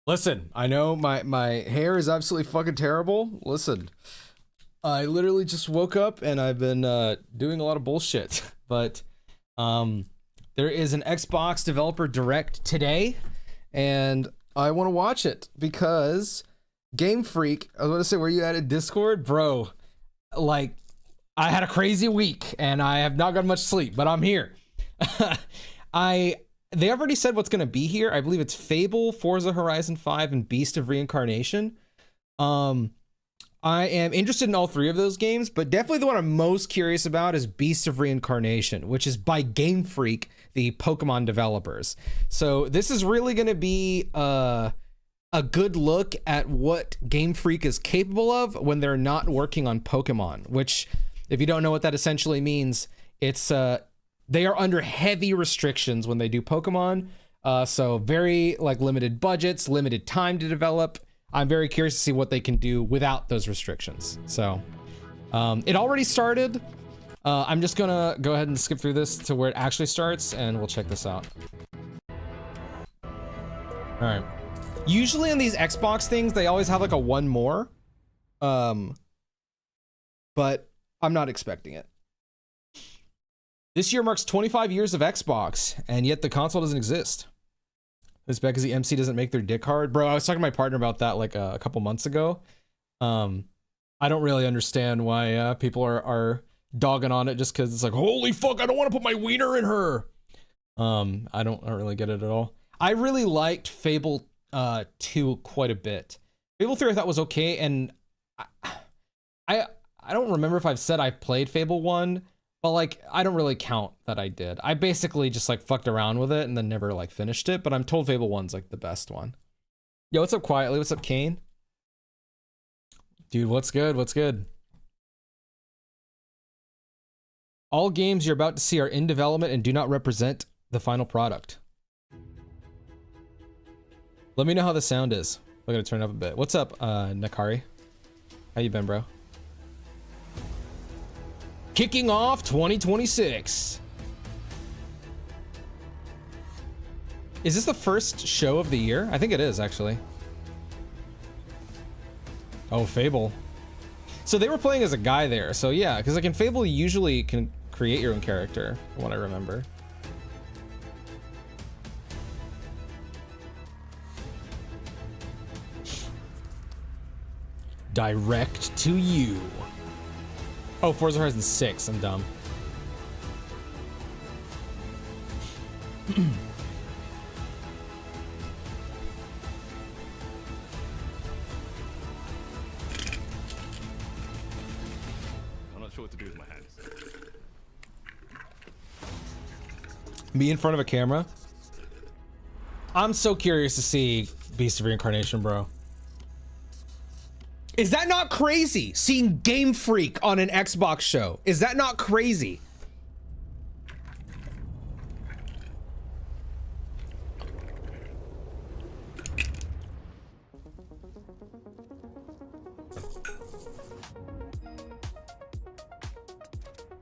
Listen, I know my hair is absolutely fucking terrible. Listen, I literally just woke up and I've been doing a lot of bullshit. But there is an Xbox Developer Direct today, and I want to watch it because Game Freak, I was going to say, where you at Discord? Bro, like, I had a crazy week and I have not got much sleep, but I'm here. They already said what's going to be here. I believe it's Fable, Forza Horizon 5, and Beast of Reincarnation. I am interested in all three of those games, but definitely the one I'm most curious about is Beast of Reincarnation, which is by Game Freak, the Pokemon developers. So this is really going to be a good look at what Game Freak is capable of when they're not working on Pokemon, which, if you don't know what that essentially means, it's they are under heavy restrictions when they do Pokemon. So very like limited budgets, limited time to develop. I'm very curious to see what they can do without those restrictions. So it already started. I'm just gonna go ahead and skip through this to where it actually starts, and we'll check this out. All right. Usually in these Xbox things, they always have like a one more. But I'm not expecting it. This year marks 25 years of Xbox, and yet the console doesn't exist. It's because the MC doesn't make their dick hard. Bro, I was talking to my partner about that like a couple months ago. I don't really understand why people are dogging on it just because it's like, holy fuck, I don't want to put my wiener in her. I don't really get it at all. I really liked Fable 2 quite a bit. Fable 3 I thought was okay, and I don't remember if I've said I played Fable 1, but like I don't really count that I did. I basically just like fucked around with it and then never like finished it, but I'm told Fable 1's like the best one. Yo, what's up Quietly? What's up Kane? Dude, what's good? What's good? All games you're about to see are in development and do not represent the final product. Let me know how the sound is. We're gonna turn it up a bit. What's up, Nakari? How you been, bro? Kicking off 2026. Is this the first show of the year? I think it is, actually. Oh, Fable. So they were playing as a guy there. So yeah, because like in Fable, you usually can create your own character, from what I remember. Direct to you. Oh, Forza Horizon 6. I'm dumb. I'm not sure what to do with my hands. Me in front of a camera? I'm so curious to see Beast of Reincarnation, bro. Is that not crazy? Seeing Game Freak on an Xbox show. Is that not crazy?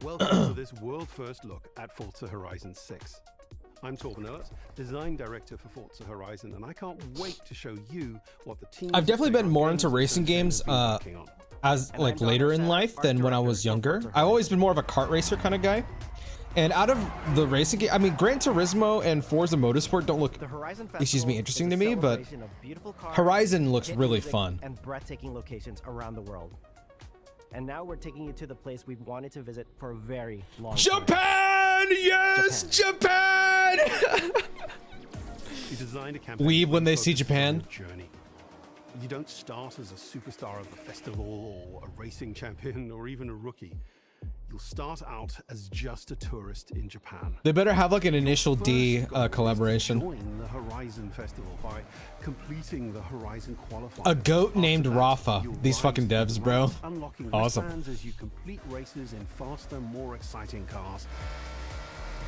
Welcome to this world-first look at Forza Horizon 6. I'm Torben Ehlers, design director for Forza Horizon, and I can't wait to show you what the team. I've definitely been more into racing games as like later in life than when I was younger. I've always been more of a kart racer kind of guy. And out of the racing game, I mean, Gran Turismo and Forza Motorsport don't look, excuse me, interesting to me, but Horizon looks really fun. And breathtaking locations around the world. And now we're taking you to the place we've wanted to visit for a very long time. Japan! Yes, Japan! Weeb when they see Japan. Journey. You don't start as a superstar of the festival or a racing champion or even a rookie. You'll start out as just a tourist in Japan. They better have like an Initial D collaboration. Join the Horizon Festival by completing the Horizon qualifier. A goat named Rafa. These fucking devs, bro. Awesome. As you complete races in faster, more exciting cars.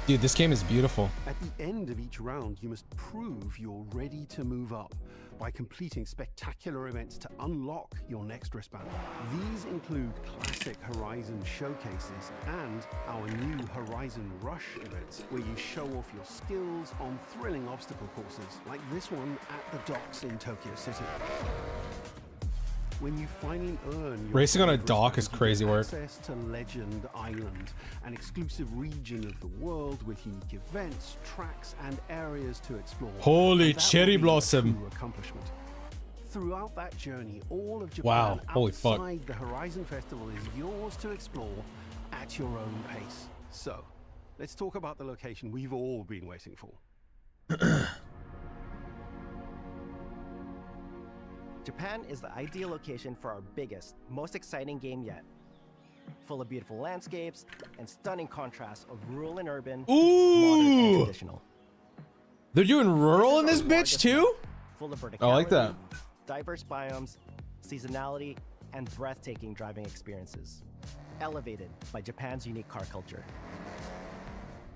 Dude, this game is beautiful. At the end of each round, you must prove you're ready to move up by completing spectacular events to unlock your next wristband. These include classic Horizon showcases and our new Horizon Rush events, where you show off your skills on thrilling obstacle courses, like this one at the docks in Tokyo City. When you finally earn your Racing on a favorite dock is wristband, you crazy get work. access to Legend Island, an exclusive region of the world with unique events, tracks, and areas to explore. Holy And that cherry will be a blossom. true accomplishment. Throughout that journey, all of Japan Wow, holy fuck. outside the Horizon Festival is yours to explore at your own pace. So, let's talk about the location we've all been waiting for. Japan is the ideal location for our biggest, most exciting game yet. Full of beautiful landscapes and stunning contrasts of rural and urban, modern and Ooh, traditional. they're doing rural in this This is our bitch too? largest map, full of verticality, I like that. diverse biomes, seasonality, and breathtaking driving experiences, elevated by Japan's unique car culture.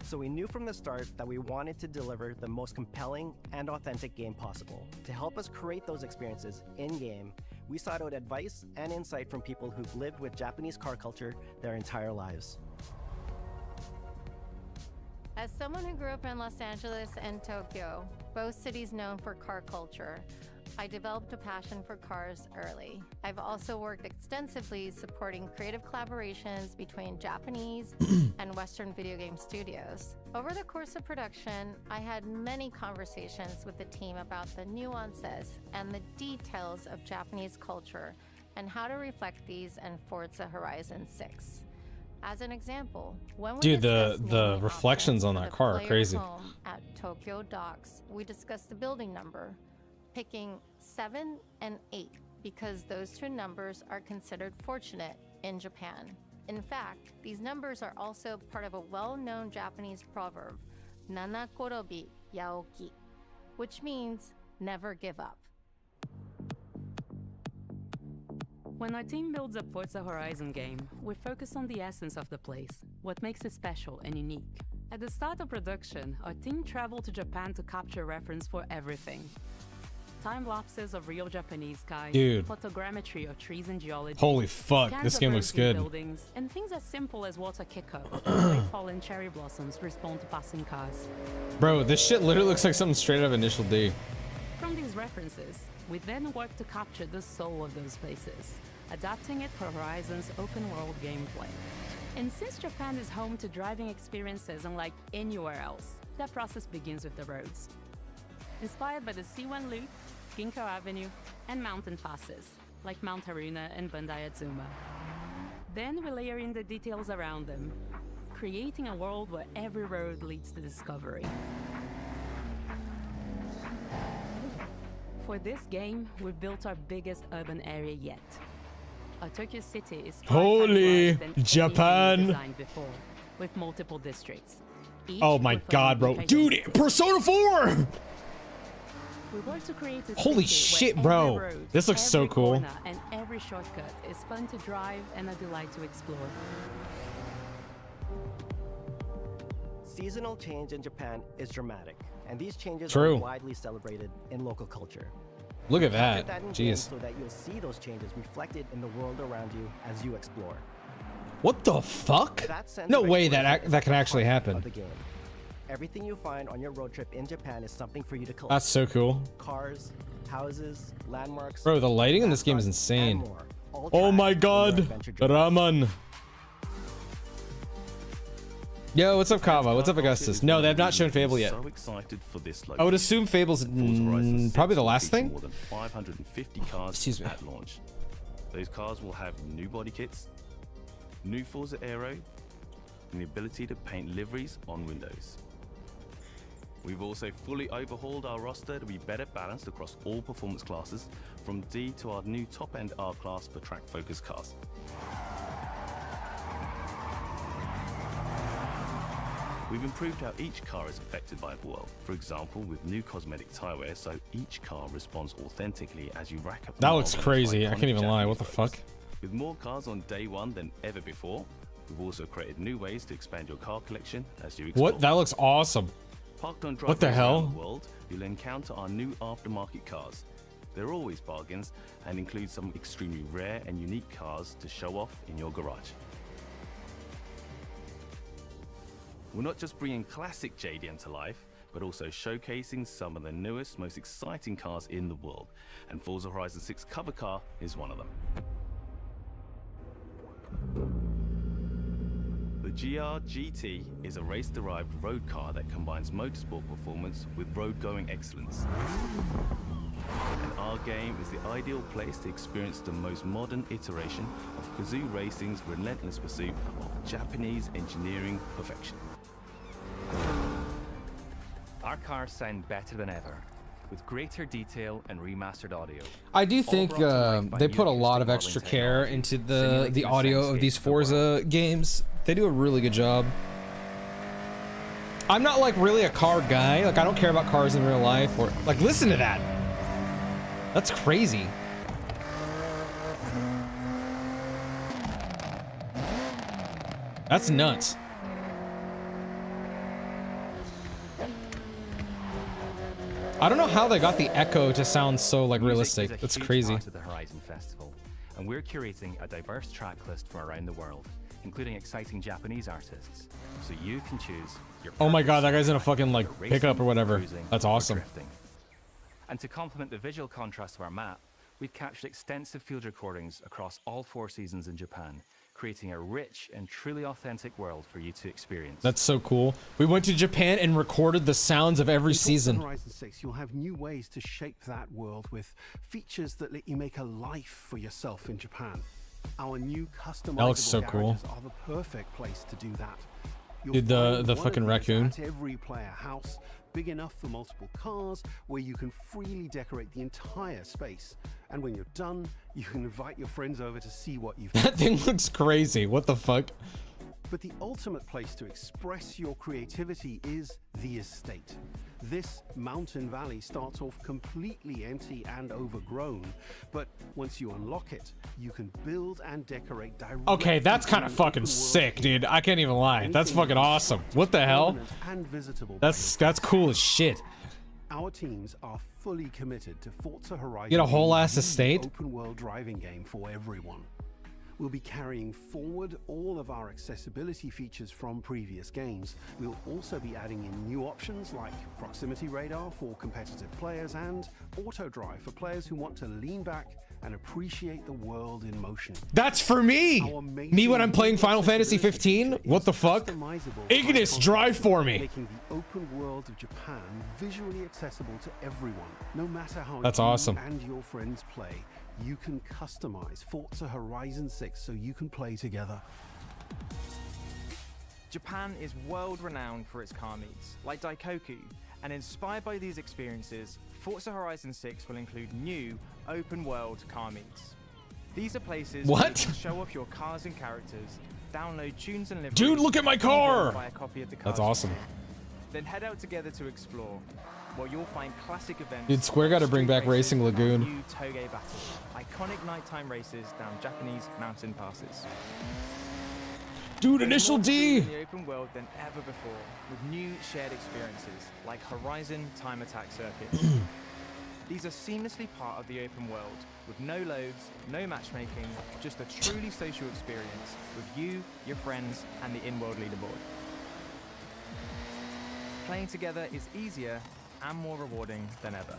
So we knew from the start that we wanted to deliver the most compelling and authentic game possible. To help us create those experiences in-game, we sought out advice and insight from people who've lived with Japanese car culture their entire lives. As someone who grew up in Los Angeles and Tokyo, both cities known for car culture, I developed a passion for cars early. I've also worked extensively supporting creative collaborations between Japanese and Western video game studios. Over the course of production, I had many conversations with the team about the nuances and the details of Japanese culture and how to reflect these in Forza Horizon 6. As an example, when we Dude, discussed the naming reflections options on for that the car are player crazy. home at Tokyo Docks, we discussed the building number, picking 7 and 8 because those two numbers are considered fortunate in Japan. In fact, these numbers are also part of a well-known Japanese proverb, Nana Korobi Yaoki, which means never give up. When our team builds a Forza Horizon game, we focus on the essence of the place, what makes it special and unique. At the start of production, our team traveled to Japan to capture reference for everything. Time lapses of real Japanese skies, Dude. photogrammetry of trees and geology. Holy fuck, scans this of game looks earthy good. Buildings, and things as simple as water kick-up, where fallen cherry blossoms respond to passing cars. Bro, this shit literally looks like something straight out of Initial D. From these references, we then work to capture the soul of those places, adapting it for Horizon's open-world gameplay. And since Japan is home to driving experiences unlike anywhere else, that process begins with the roads. Inspired by the C1 Loop, Ginkgo Avenue, and mountain passes, like Mount Haruna and Bandai Atsuma. Then we layer in the details around them, creating a world where every road leads to discovery. For this game, we've built our biggest urban area yet. Our Tokyo City is 5 times Holy larger than anything Japan. we've designed before, with multiple districts. Each Oh my with a god, bro. unique Dude, identity. Persona 4! We work to create a Holy city where shit, bro. every road, This looks so every cool. corner, and every shortcut is fun to drive and a delight to explore. Seasonal change in Japan is dramatic, and these changes True. are widely celebrated in local culture. Look at Put that. in game Jeez. so that you'll see those changes reflected in the world around you as you explore. What the fuck? That sense No of way that exploration is that at can the actually heart happen. of the game. Everything you find on your road trip in Japan is something for you to collect. That's so cool. Cars, houses, landmarks. Bro, the lighting in this game is mascots, and insane. more, all Oh tracked my on your god. adventure journey. Raman. Yo, what's up, Kava? What's up, Augustus? No, they have not shown Fable yet. So excited for this I would assume Fable's probably the last thing. More than 550 cars Excuse me. at launch. Those cars will have new body kits, new Forza Aero, and the ability to paint liveries on windows. We've also fully overhauled our roster to be better balanced across all performance classes, from D to our new top-end R-Class for track-focused cars. We've improved how each car is affected by the world. For example, with new cosmetic tire wear, so each car responds authentically as you rack up. That miles looks on those crazy. I iconic can't even lie. Japanese What the roads. fuck? With more cars on day one than ever before, we've also created new ways to expand your car collection as you explore. What? That looks awesome. Parked on What the driveways hell? around the world, you'll encounter our new aftermarket cars. They're always bargains and include some extremely rare and unique cars to show off in your garage. We're not just bringing classic JDM to life, but also showcasing some of the newest, most exciting cars in the world, and Forza Horizon 6 cover car is one of them. The GR GT is a race-derived road car that combines motorsport performance with road-going excellence. And our game is the ideal place to experience the most modern iteration of Kazoo Racing's relentless pursuit of Japanese engineering perfection. Our cars sound better than ever, with greater detail and remastered audio. I do think they put a lot of extra care into the audio of these Forza games. They do a really good job. I'm not like really a car guy. Like I don't care about cars in real life or like listen to that. That's crazy. That's nuts. I don't know how they got the echo to sound so like realistic. That's crazy. Part of the Horizon Festival, and we're curating a diverse track list from around the world, including exciting Japanese artists, so you can choose your. Oh my god, that guy's in a fucking like racing, pickup or whatever. cruising, That's or awesome. drifting. And to complement the visual contrast of our map, we've captured extensive field recordings across all 4 seasons in Japan, creating a rich and truly authentic world for you to experience. That's so cool. We went to Japan and recorded the sounds of every In Forza season. Horizon 6, you'll have new ways to shape that world with features that let you make a life for yourself in Japan. Our new customizable looks so cool. garages are the perfect place to do that. You'll Dude, find the one fucking of these raccoon. at every player house, big enough for multiple cars, where you can freely decorate the entire space. And when you're done, you can invite your friends over to see what you've That thing looks crazy. What the fuck? But the ultimate place to express your creativity is the estate. This mountain valley starts off completely empty and overgrown, but once you unlock it, you can build and decorate directly. Okay, that's kind of into the fucking open sick, world. dude. I can't even lie. That's Anything fucking you awesome. construct What the is hell? permanent and visitable by That's cool as shit. Our teams are fully committed to Forza Horizon. Get a whole being ass the estate? Open world driving game for everyone. We'll be carrying forward all of our accessibility features from previous games. We'll also be adding in new options like proximity radar for competitive players and auto drive for players who want to lean back and appreciate the world in motion. That's for me. Me when I'm playing Final Fantasy 15? What the fuck? Ignis, drive for me. Making the open world of Japan visually accessible to everyone, no matter how That's you awesome. and your friends play. You can customize Forza Horizon 6 so you can play together. Japan is world-renowned for its car meets, like Daikoku, and inspired by these experiences, Forza Horizon 6 will include new, open-world car meets. These are places where you What? can show off your cars and characters, download tunes and liveries, Dude, look at my even car! buy a copy of the That's cars. awesome. Then head out together to explore, where you'll find classic events. Dude, Square gotta bring street back races, Racing and Lagoon. New Toge battles, iconic nighttime races down Japanese mountain passes. Dude, There's initial more to do D. in the open world than ever before, with new shared experiences like Horizon Time Attack Circuits. These are seamlessly part of the open world, with no loads, no matchmaking, just a truly social experience with you, your friends, and the in-world leaderboard. Playing together is easier and more rewarding than ever.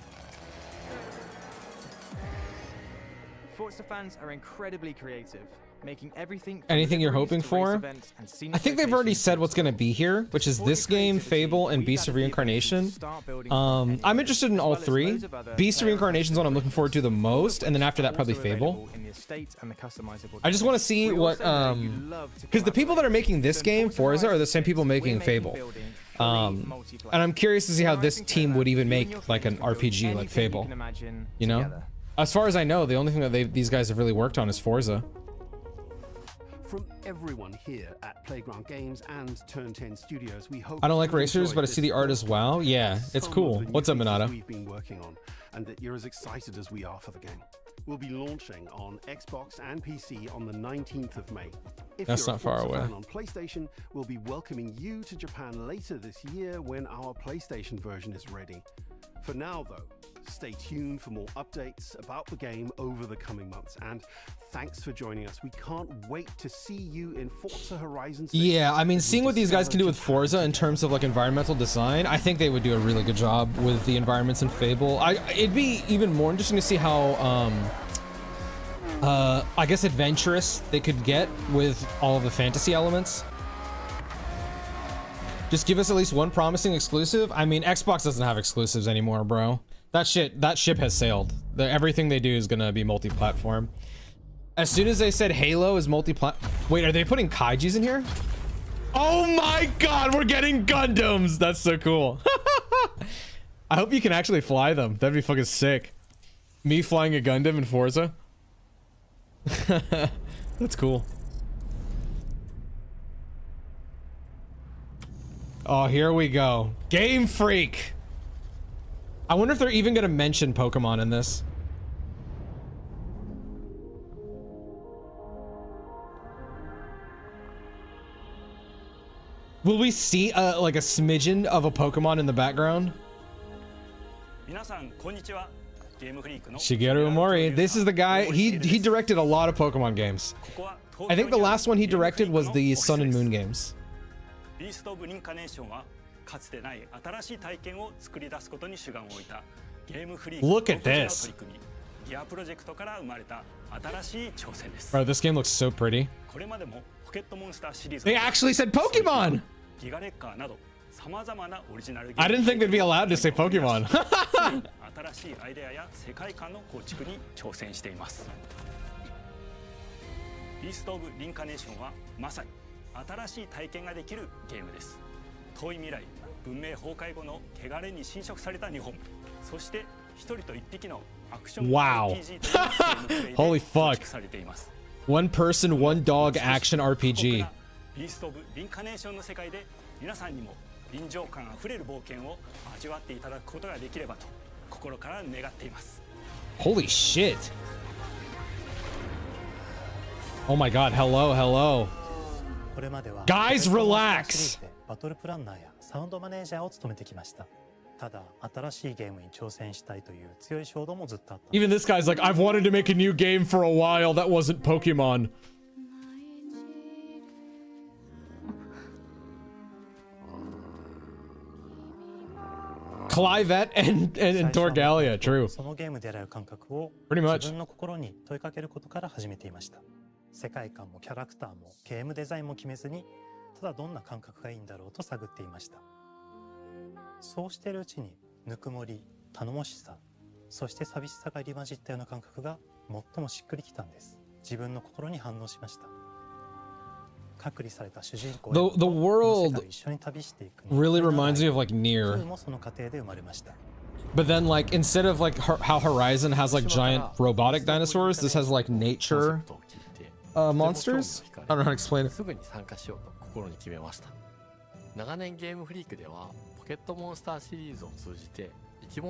Forza fans are incredibly creative, making everything from Anything you're liveries hoping to race for? events and scenic I think they've already locations said to what's gonna be here, which is Support this your game, creativity. Fable, and We've Beast of added the ability Reincarnation. to start building I'm anywhere, interested in as all well as three. loads of other Beast of player Reincarnation is one I'm looking forward to the most, and then after that probably also Fable. available in the estate and the customizable I just want to games. see We what also know you love to because the people that are collaborate. making this So in game, Forza Forza, are the Horizon same people 6, making we're Fable. building free multiplayer. And I'm curious to see how this Horizon team Coma, would even you and your make like an friends can build RPG like anything Fable. You can imagine You know? together. As far as I know, the only thing that these guys have really worked on is Forza. From everyone here at Playground Games and Turn 10 Studios, we hope I don't like you racers, enjoyed but I this see the art as well. Yeah, it's some cool. of the new What's up, features Minato? We've been working on, and that you're as excited as we are for the game. We'll be launching on Xbox and PC on the 19th of May. If That's you're not a far Forza away. fan on PlayStation, we'll be welcoming you to Japan later this year when our PlayStation version is ready. For now, though, Stay tuned for more updates about the game over the coming months. And thanks for joining us. We can't wait to see you in Forza Horizon 6. Yeah, I mean, seeing what these guys can do with Forza in terms of like environmental design, I think they would do a really good job with the environments in Fable. It'd be even more interesting to see how I guess adventurous they could get with all of the fantasy elements. Just give us at least one promising exclusive. I mean, Xbox doesn't have exclusives anymore, bro. That ship has sailed. Everything they do is gonna be multi-platform. As soon as they said Halo is multi-plat, wait, are they putting Kaijis in here? Oh my god, we're getting Gundams. That's so cool. I hope you can actually fly them. That'd be fucking sick. Me flying a Gundam in Forza. That's cool. Oh, here we go. Game Freak. I wonder if they're even gonna mention Pokemon in this. Will we see like a smidgen of a Pokemon in the background? Shigeru Mori. This is the guy. He directed a lot of Pokemon games. I think the last one he directed was the Sun and Moon games. Look at this. Bro, this game looks so pretty. They actually said Pokemon! I didn't think they'd be allowed to say Pokemon. Wow. Holy fuck. One person, one dog action RPG. Holy shit. Oh my god, hello. Guys, relax. Even this guy's like, I've wanted to make a new game for a while that wasn't Pokemon. Clivet and Torgalia, true. Pretty much. The world really reminds me of like Nier. But then like instead of like how Horizon has like giant robotic dinosaurs, this has like nature monsters. I don't know how to explain it.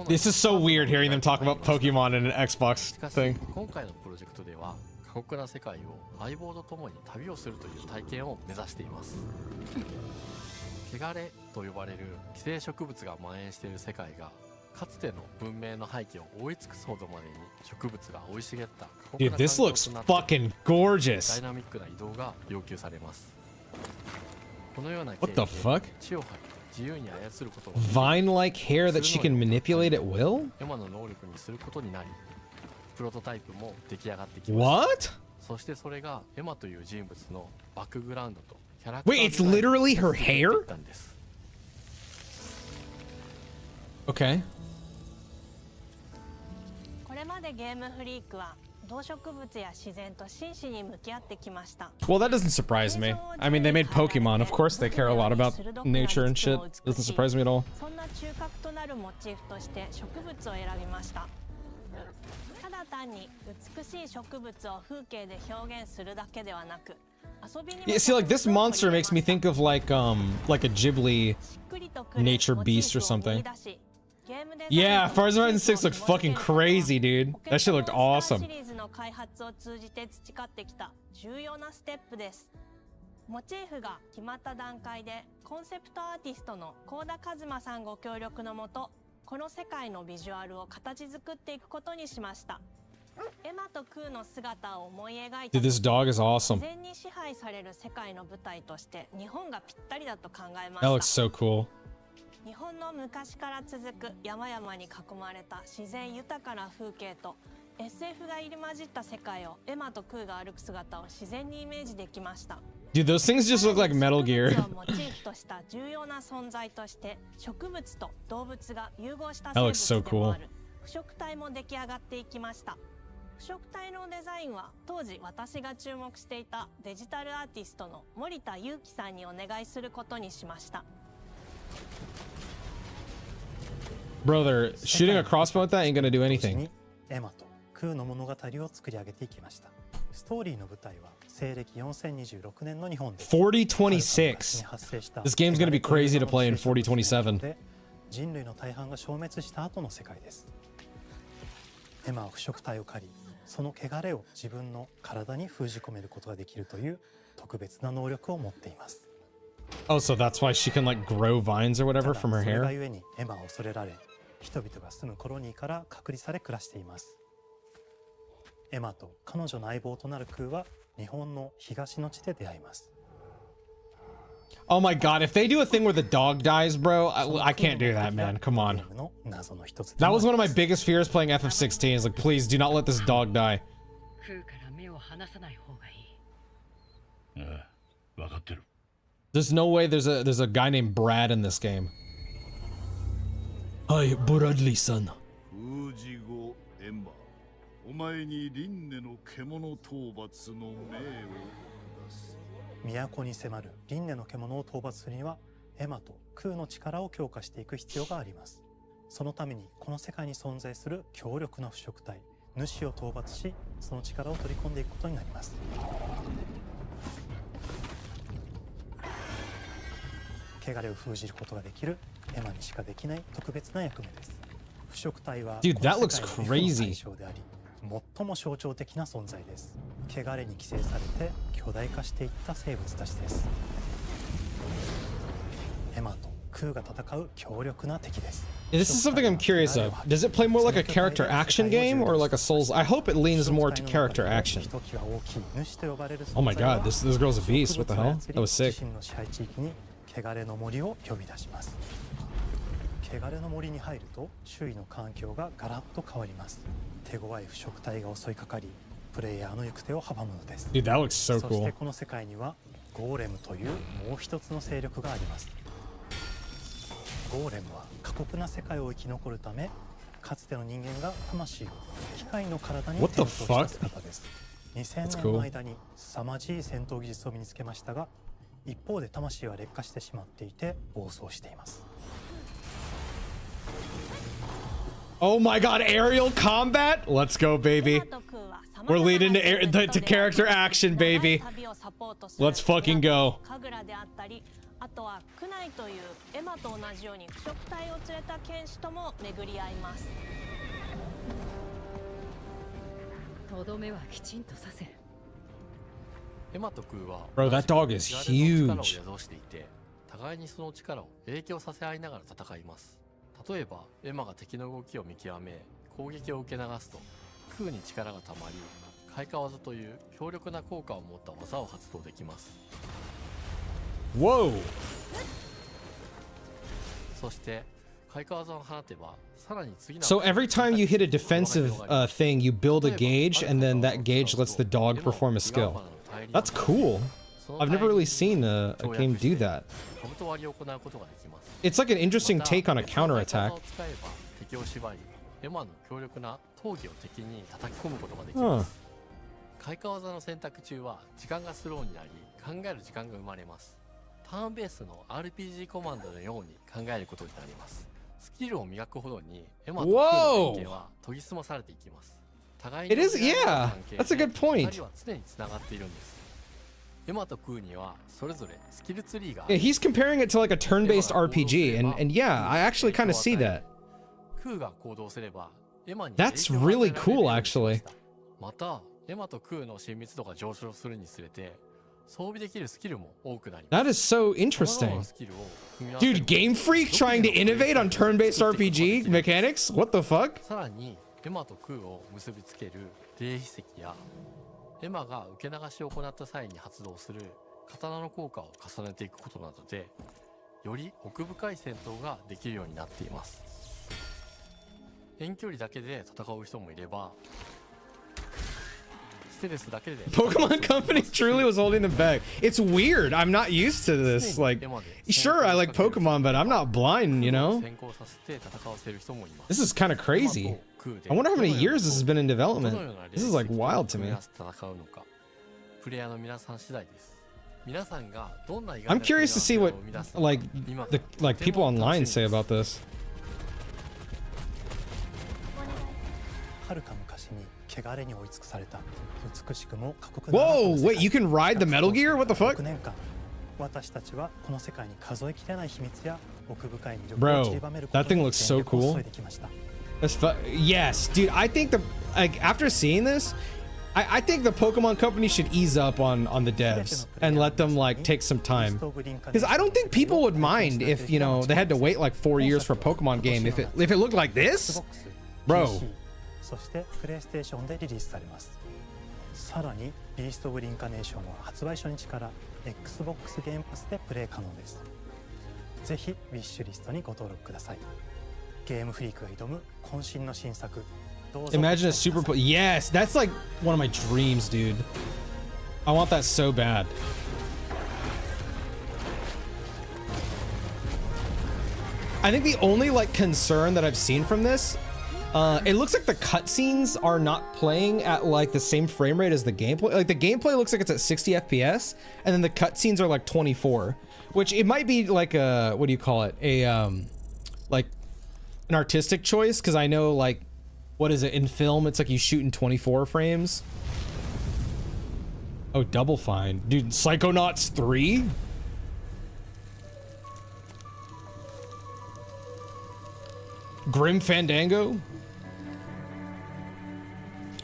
This is so weird hearing them talk about Pokemon in an Xbox thing. Dude, this looks fucking gorgeous. What the fuck? Vine-like hair that she can manipulate at will? What? Wait, it's literally her hair? Okay. Well, that doesn't surprise me. I mean, they made Pokemon. Of course they care a lot about nature and shit. Doesn't surprise me at all. Yeah, see, like this monster makes me think of like a Ghibli nature beast or something. Yeah, Forza Horizon 6 looks fucking crazy, dude. That shit looked awesome. モチーフが決まった段階でコンセプトアーティストの幸田一馬さんご協力のもとこの世界のビジュアルを形作っていくことにしました。エマとクーの姿を思い描いた Dude, this dog is 自 awesome. 然に支配される世界の舞台として日本がぴったりだと考えま That looks した。 so cool. 日本の昔から続く山々に囲まれた自然豊かな風景と SF が入り混じった世界をエマとクーが歩く姿を自然にイメージできました。 Dude, those things just look like Metal 植 Gear. 物をモチーフとした重要な存在として植物と動物が融合した生 That 物 looks so でもあ cool. る腐食体も出来上がっていきました。腐食体のデザインは当時私が注目していたデジタルアーティストの森田裕樹さんにお願いすることにしました。 Brother, shooting a crossbow with that ain't gonna do anything. エマとクーの物語を作り上げていきました。ストーリーの舞台は西暦4026年の日本です。 4026. This game's gonna be crazy to play in 4027. 人類の大半が消滅した後の世界です。エマは腐食体を狩り、その汚れを自分の体に封じ込めることができるという特別な能力を持っています。 Oh, so that's why she can like grow vines or た whatever だ from her それが hair? ゆえにエマは恐れられ、人々が住むコロニーから隔離され暮らしています。エマと彼女の相棒となるクーは日本の東の地で出会います。 Oh my god, if they do a thing where the dog dies, bro, I can't do that, man. Come on. ゲームの謎の一つで That もあ was り one of ま my す。 biggest fears playing FF16. Is like, please do not let this dog die. クーから目を離さない方がいい。ああ、わかってる。 There's no way there's a guy named Brad in this game. Hi, Bradley son. 封じ後エンバー、お前に輪廻の獣討伐の命を下す。都に迫る輪廻の獣を討伐するにはエマとクーの力を強化していく必要があります。そのためにこの世界に存在する強力な腐食体主を討伐し、その力を取り込んでいくことになります。汚れを封じることができるエマにしかできない特別な役目です。腐食体は Dude, こ that の looks 世界の皮膚の crazy. 対象であり、最も象徴的な存在です。汚れに寄生されて巨大化していった生物たちです。エマとクーが戦う強力な敵です。 This is something I'm curious of. Does it play more like a character action game or like a Souls? I hope it leans more to character action. Oh my god, this girl's a beast. What the hell? That was sick. 自身の支配地域に汚れの森を呼び出します。汚れの森に入ると周囲の環境がガラッと変わります。手強い腐食体が襲いかかり、プレイヤーの行く手を阻むのです。 Dude, that looks so そして cool. この世界にはゴーレムというもう一つの勢力があります。ゴーレムは過酷な世界を生き残るため、かつての人間が魂を機械の体に What the 転送した姿です。 That's 2000 cool. 年の間に凄まじい戦闘技術を身につけましたが、一方で魂は劣化してしまっていて暴走しています。 Oh my god, aerial combat? Let's go, baby. We're leading to character action, baby. Let's fucking go. あとはクナイというエマと同じように腐食体を連れた剣士とも巡り合います。とどめはきちんとさせる。エマとクーは Bro, that dog is 力を huge. 宿していて、互いにその力を影響させ合いながら戦います。例えばエマが敵の動きを見極め攻撃を受け流すと、クーに力がたまり開花技という強力な効果を持った技を発動できます。 Whoa. そして開花技を放てばさらに次の So every time you hit a defensive thing, you build a gauge, and then that gauge lets the dog perform a skill. That's cool. I've never really seen a game do that. It's like an interesting take on a counterattack. 敵を縛り、エマの強力な闘技を敵に叩き込むことができます。開花技の選択中は時間がスローになり、考える時間が生まれます。ターンベースの RPG コマンドのように考えることになります。スキルを磨くほどにエマとクーの関係は研ぎ澄まされていきます。互いに It is, yeah. That's a good point. 2人は常につながっているんです。エマとクーにはそれぞれスキルツリーがあ Yeah, り、 he's comparing it to like a turn-based RPG, and yeah, I actually kind of see that. クーが行動すればエマに That's 影響を与えら really れる cool, ようにしま actually. した。またエマとクーの親密度が上昇するにつれて That is so interesting. Dude, Game Freak trying to innovate on turn-based RPG mechanics? What the fuck? さらにエマと空を結びつける霊秘石やエマが受け流しを行った際に発動する刀の効果を重ねていくことなどでより奥深い戦闘ができるようになっています。遠距離だけで戦う人もいれば Pokemon Company truly was holding them back. It's weird. I'm not used to this. Like, sure, I like Pokemon, but I'm not blind, you know? This is kind of crazy. I wonder how many years this has been in development. This is like wild to me. I'm curious to see what like people online say about this. Whoa, wait, you can ride the Metal Gear? What the fuck? Bro, that thing looks so cool. That's yes, dude, I think after seeing this, I think the Pokemon Company should ease up on the devs and let them like take some time. Because I don't think people would mind if, you know, they had to wait like 4 years for a Pokemon game if it looked like this. Bro. そしてプレイステーションでリリースされます。さらにビースト・オブ・リンカネーションは発売初日から Xbox ゲームパスでプレイ可能です。ぜひウィッシュリストにご登録ください。ゲームフリークが挑む渾身の新作。Imagine a super yes, that's like one of my dreams, dude. I want that so bad. I think the only like concern that I've seen from this it looks like the cutscenes are not playing at like the same frame rate as the gameplay. Like the gameplay looks like it's at 60 FPS, and then the cutscenes are like 24, which it might be like a, what do you call it? A like an artistic choice, because I know like, what is it in film? It's like you shoot in 24 frames. Oh, Double Fine, dude. Psychonauts 3. Grim Fandango.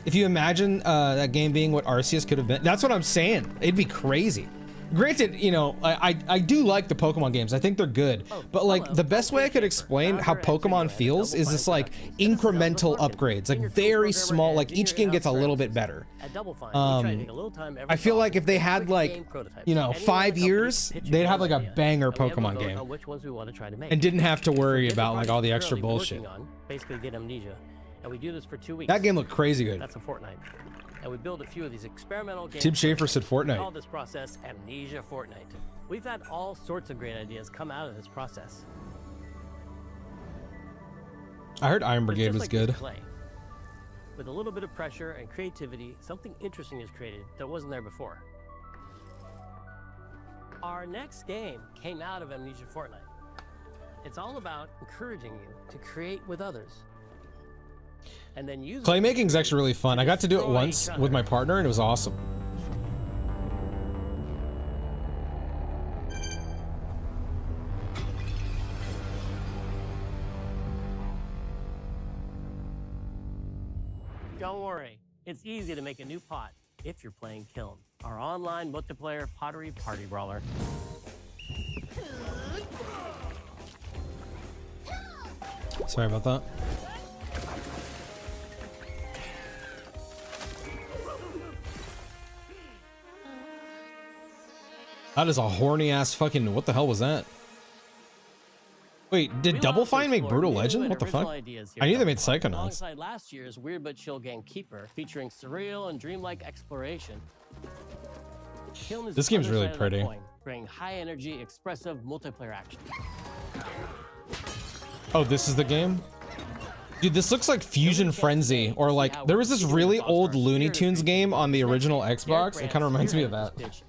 If you imagine that game being what Arceus could have been, that's what I'm saying. It'd be crazy. Granted, you know, I do like the Pokemon games. I think they're good. But like the best way I could explain how Pokemon feels is this like incremental upgrades, like very small, like each game gets a little bit better. I feel like if they had like, you know, 5 years, they'd have like a banger Pokemon game and didn't have to worry about like all the extra bullshit. Basically get amnesia. And we do this for 2 weeks. That game looked crazy good. That's a fortnight. And we build a few of these experimental games. Tim Schafer said Fortnite. We call this process Amnesia Fortnite. We've had all sorts of great ideas come out of this process. I heard Iron Brigade was good. With a little bit of pressure and creativity, something interesting is created that wasn't there before. Our next game came out of Amnesia Fortnite. It's all about encouraging you to create with others. And then use Playmaking is actually really fun. I got to do it once with my partner and it was awesome. Don't worry, it's easy to make a new pot if you're playing Kiln, our online multiplayer pottery party brawler. Sorry about that. That is a horny ass fucking, what the hell was that? Wait, did Double Fine make Brutal Legend? What the fuck? I knew they made Psychonauts. Alongside last year's Weird But Chill Game Keeper, featuring surreal and dreamlike exploration. This game's really pretty. Bring high energy, expressive multiplayer action. Oh, this is the game? Dude, this looks like Fusion Frenzy, or like, there was this really old Looney Tunes game on the original Xbox. It kind of reminds me of that.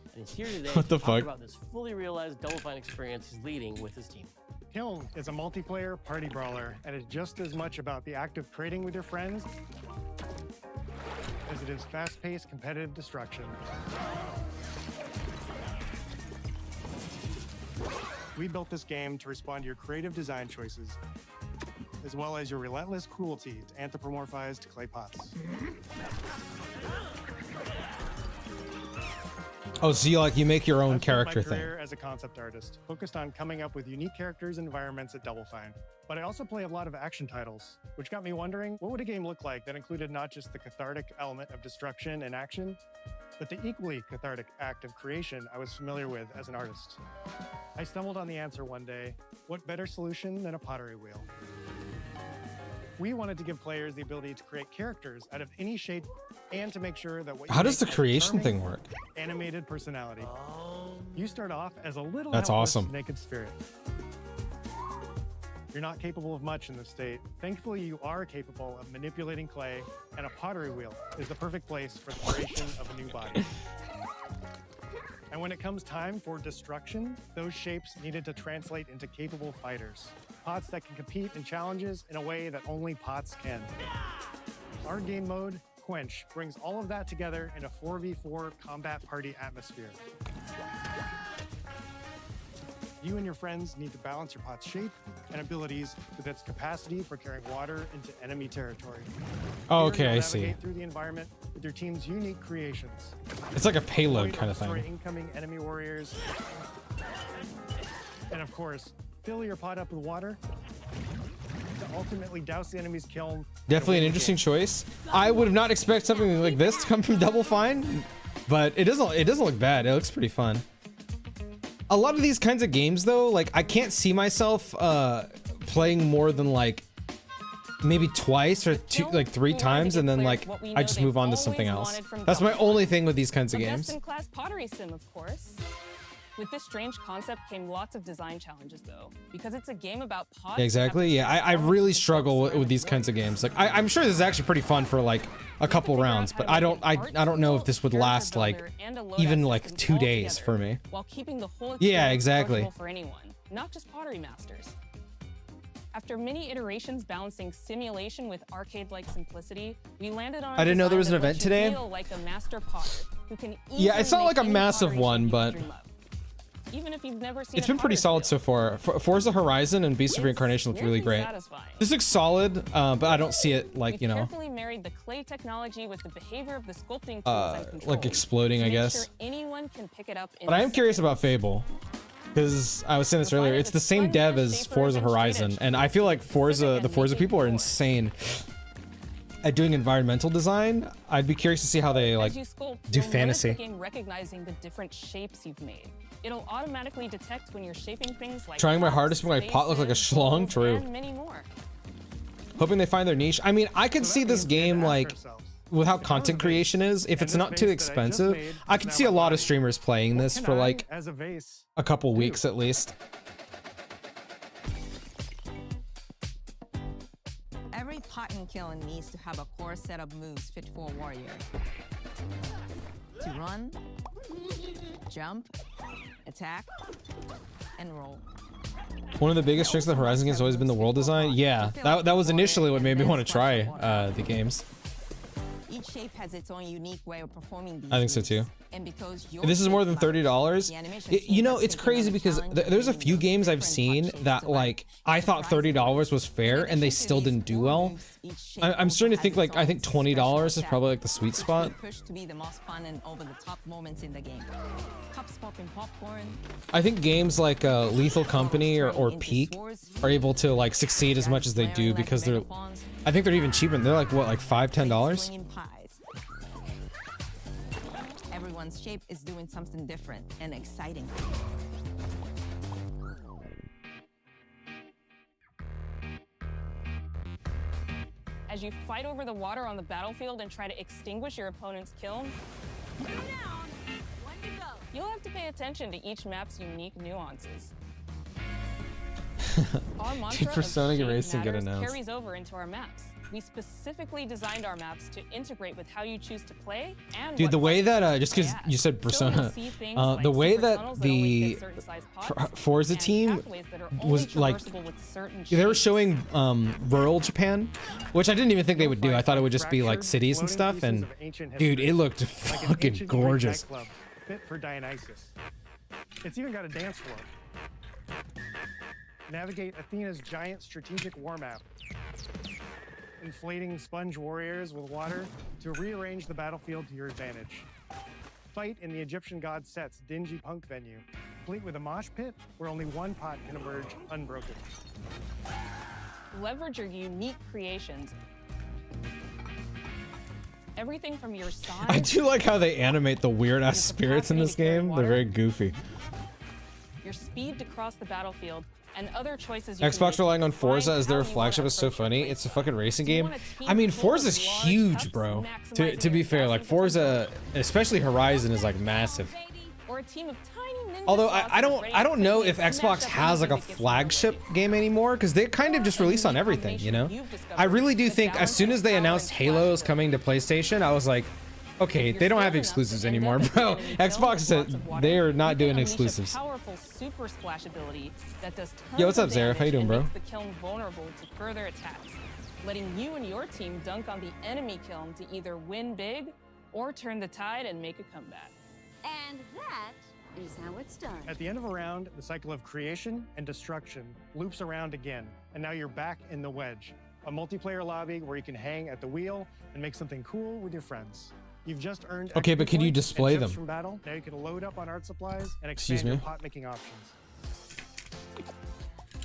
What the fuck? About this fully realized Double Fine experience he's leading with his team. Kiln is a multiplayer party brawler and is just as much about the act of trading with your friends as it is fast-paced competitive destruction. We built this game to respond to your creative design choices, as well as your relentless cruelty to anthropomorphized clay pots. Oh, so you make your own I've spent character my thing. career as a concept artist, focused on coming up with unique characters and environments at Double Fine. But I also play a lot of action titles, which got me wondering, what would a game look like that included not just the cathartic element of destruction and action, but the equally cathartic act of creation I was familiar with as an artist? I stumbled on the answer one day. What better solution than a pottery wheel? We wanted to give players the ability to create characters out of any shape and to make sure that what you How does the make has creation charming, thing work? Animated personality. You start off as a little That's helpless, awesome. naked spirit. You're not capable of much in this state. Thankfully, you are capable of manipulating clay, and a pottery wheel is the perfect place for the creation of a new body. And when it comes time for destruction, those shapes needed to translate into capable fighters. Pots that can compete in challenges in a way that only pots can. Our game mode, Quench, brings all of that together in a 4v4 combat party atmosphere. You and your friends need to balance your pot's shape and abilities with its capacity for carrying water into enemy territory. Oh, Here okay, you'll I see. navigate through the environment with your team's unique creations. It's like a payload Avoid or kind of destroy thing. Incoming enemy warriors. And of course, fill your pot up with water to ultimately douse the enemy's kiln. Definitely an interesting choice. I would have not expected something like this to come from Double Fine, but it doesn't look bad. It looks pretty fun. A lot of these kinds of games though, like I can't see myself playing more than like maybe twice or three times, and then like I just move on to something else. That's my only thing with these kinds of games. Best-in-class pottery sim, of course. With this strange concept came lots of design challenges, though, because it's a game about pots. Yeah, exactly. Yeah, I really struggle with these kinds of games. Like I'm sure this is actually pretty fun for like a couple rounds, but I don't know if this would last like even like 2 days for me. While keeping the whole Yeah, experience exactly. approachable for anyone, not just pottery masters. After many iterations balancing simulation with arcade-like simplicity, we landed on. I didn't know there was an a design event that lets you today. Feel like a master potter who can Yeah, it's easily not like a make any massive pottery one, shape you but dream of. Even if you've never seen it's a been pretty potter's solid wheel. so far. Forza Horizon and Beast of Reincarnation look really great. Satisfying. This looks solid, but I don't see it like, We've you know, carefully married the clay technology with the behavior of the sculpting tools and controls like exploding, to I make guess. Sure anyone can pick it up in But I am seconds. curious about Fable, because I was saying this earlier. It's the same dev as Forza Horizon, and I feel like the Forza people are insane at doing environmental design. I'd be curious to see how they like As you sculpt, do you'll notice fantasy. the game recognizing the different shapes you've made. It'll automatically detect when you're shaping things like Trying my cups, hardest to make my pot look like a spaces, schlong. bowls, True. and many more. Hoping they find their niche. I mean, I could see this game like with how content creation is. If it's not too expensive, I could see a lot of streamers playing this for like as a vase a couple weeks at least. Every pot and kiln needs to have a core set of moves fit for a warrior. To run, jump, attack, and roll. One of the biggest strengths of the Horizon games has always been the world design. Yeah, that was initially what made me want to try the games. Each shape has its own unique way of performing these I think so moves. too. And because If this is more than $30, you know, it's crazy because there's a few games I've seen that like I thought $30 was fair and they still didn't do well. I'm starting to think like I think $20 is probably like the sweet spot. Push to be the most fun and over-the-top moments in the game. Cups popping popcorn. I think games like Lethal Company or Peak are able to like succeed as much as they do because they're, I think they're even cheaper. They're like what, like $5–10? Swinging pies. Everyone's shape is doing something different and exciting. As you fight over the water on the battlefield and try to extinguish your opponent's kiln, you'll have to pay attention to each map's unique nuances. Our mantra of Persona shape Racing get matters announced. carries over into our maps. We specifically designed our maps to integrate with how you choose to play and Dude, what the way buttons that you just because play you at. said So Persona, you'll see things like the way super that tunnels only the fit certain size pots, Forza and team pathways that are only was like, traversable with certain they were shapes. showing rural Japan, which I didn't even think they would do. I thought it would just be like cities and stuff, and dude, it looked like an fucking ancient Greek gorgeous. nightclub, fit for Dionysus. It's even got a dance floor. Navigate Athena's giant strategic war map. Inflating sponge warriors with water to rearrange the battlefield to your advantage. Fight in the Egyptian god Set's dingy punk venue, complete with a mosh pit where only one pot can emerge unbroken. Leverage your unique creations. Everything from your size. I do like how they animate the weird ass spirits in this game. They're very goofy. Your speed to cross the battlefield and other choices you Xbox relying on Forza as their flagship is so funny. It's a fucking racing game. I mean, Forza's huge, bro. To be fair, like Forza, especially Horizon, is like massive. Or a team of tiny ninja Although slots I with don't know if raids to Xbox smash up has like a anything that gets flagship game anymore, because they kind of just release on everything, you know? I really do think as soon as they announced Halo is coming to PlayStation, I was like, okay, they don't have exclusives anymore, bro. Xbox said they are not doing exclusives. Powerful super splash ability that does tons Yo, what's up, of Zareth? How you doing, damage bro? and makes the kiln vulnerable to further attacks, letting you and your team dunk on the enemy kiln to either win big or turn the tide and make a comeback. And that is how it's done. At the end of a round, the cycle of creation and destruction loops around again, and now you're back in the wedge, a multiplayer lobby where you can hang at the wheel and make something cool with your friends. You've just earned Okay, XP but can you points and display chips them? from battle. Now you can load up on art supplies and Excuse expand your me? pot making options.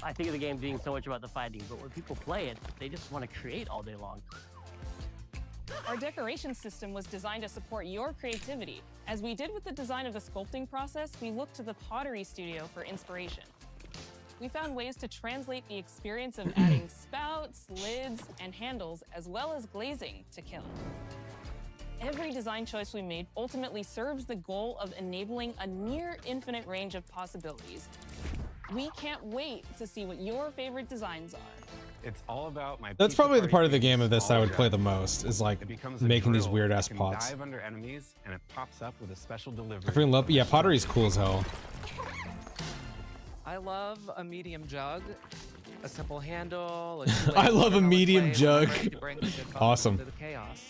I think of the game being so much about the fighting, but when people play it, they just want to create all day long. Our decoration system was designed to support your creativity. As we did with the design of the sculpting process, we looked to the pottery studio for inspiration. We found ways to translate the experience of adding spouts, lids, and handles, as well as glazing to kiln. Every design choice we made ultimately serves the goal of enabling a near infinite range of possibilities. We can't wait to see what your favorite designs are. It's all about my. That's probably the part of the game of this I would play the most, is like It becomes a making these drill. weird ass You can pots. Dive under enemies, and it pops up with a special I delivery. freaking love, yeah, pottery's cool as hell. I love a medium jug, a simple handle. I love a medium jug. Awesome. To the chaos.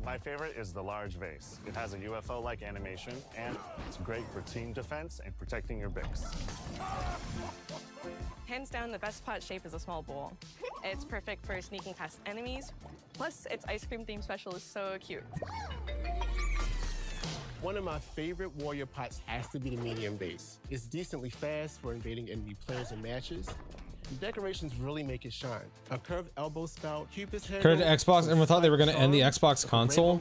My favorite is the large vase. It has a UFO-like animation, and it's great for team defense and protecting your bricks. Hands down, the best pot shape is a small bowl. It's perfect for sneaking past enemies. Plus, its ice cream theme special is so cute. One of my favorite warrior pots has to be the medium base. It's decently fast for invading enemy players and matches. The decorations really make it shine. A curved elbow spout, Cupid's head. Compared to Xbox, everyone thought they were going to end the Xbox console.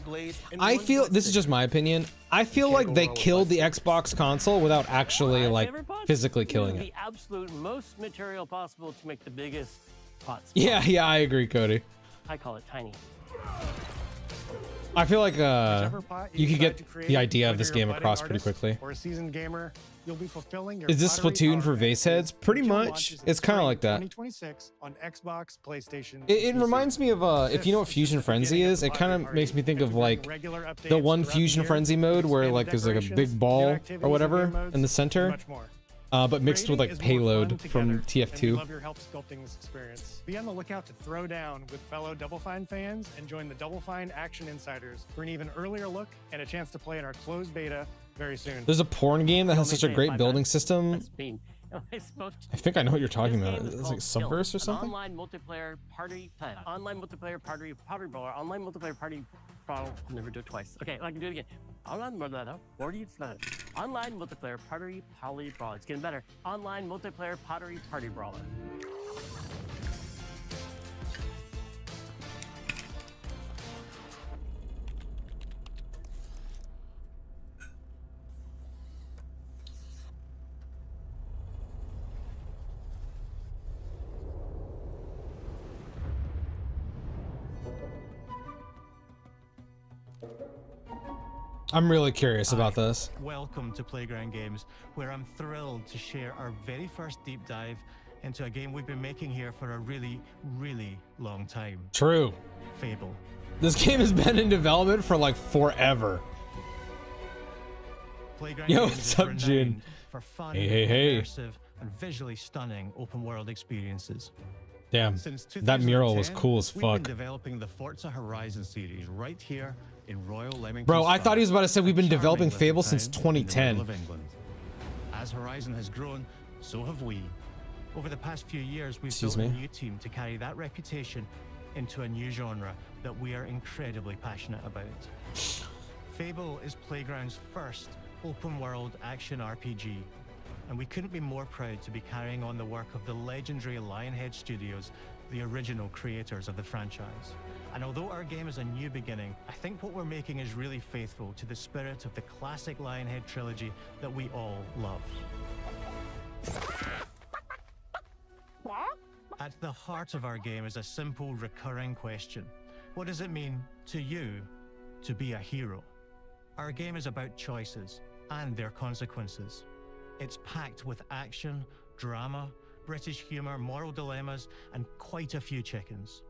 I feel, this is just my opinion, I feel like they killed the Xbox console without actually like physically killing it. The absolute most material possible to make the biggest pots. Yeah, I agree, Cody. I call it tiny. I feel like Whichever pot you could decide get to create, the idea of whether this you're a game budding across pretty artist quickly. Or a seasoned gamer, you'll be fulfilling your Is this pottery Splatoon power for vase heads? Pretty much. It's kind of like that. 2026 on Xbox, PlayStation. It reminds me of if you know what Fusion Frenzy is, it kind of makes me think of like the one Fusion Frenzy mode where like there's like a big ball or whatever in the center, but mixed with like payload from And we TF2. love your help sculpting this experience. Be on the lookout to throw down with fellow Double Fine fans and join the Double Fine Action Insiders for an even earlier look and a chance to play in our closed beta very soon. There's a porn game that has such a great building system. I think I know what you're talking about. It's like Subverse or something? Online multiplayer party pottery brawler. Online multiplayer party brawler. I'll never do it twice. Okay, I can do it again. Online multiplayer pottery poly brawler. It's getting better. Online multiplayer pottery party brawler. I'm really curious about this. Welcome to Playground Games, where I'm thrilled to share our very first deep dive into a game we've been making here for a really, really long time. True. Fable. This game has been in development for like forever. Playground Yo, Games what's is up, renowned Jin? For fun, Hey. immersive, and visually stunning open world experiences. Damn, Since that mural was 2010, cool as We've fuck. been developing the Forza Horizon series right here in Royal Leamington. Bro, I thought he was about to say we've been Charming developing little Fable town since in the 2010. middle of England. As Horizon has grown, so have we. Over the past few years, we've Excuse built a me? new team to carry that reputation into a new genre that we are incredibly passionate about. Fable is Playground's first open-world action RPG, and we couldn't be more proud to be carrying on the work of the legendary Lionhead Studios, the original creators of the franchise. And although our game is a new beginning, I think what we're making is really faithful to the spirit of the classic Lionhead trilogy that we all love. At the heart of our game is a simple, recurring question. What does it mean to you to be a hero? Our game is about choices and their consequences. It's packed with action, drama, British humour, moral dilemmas, and quite a few chickens.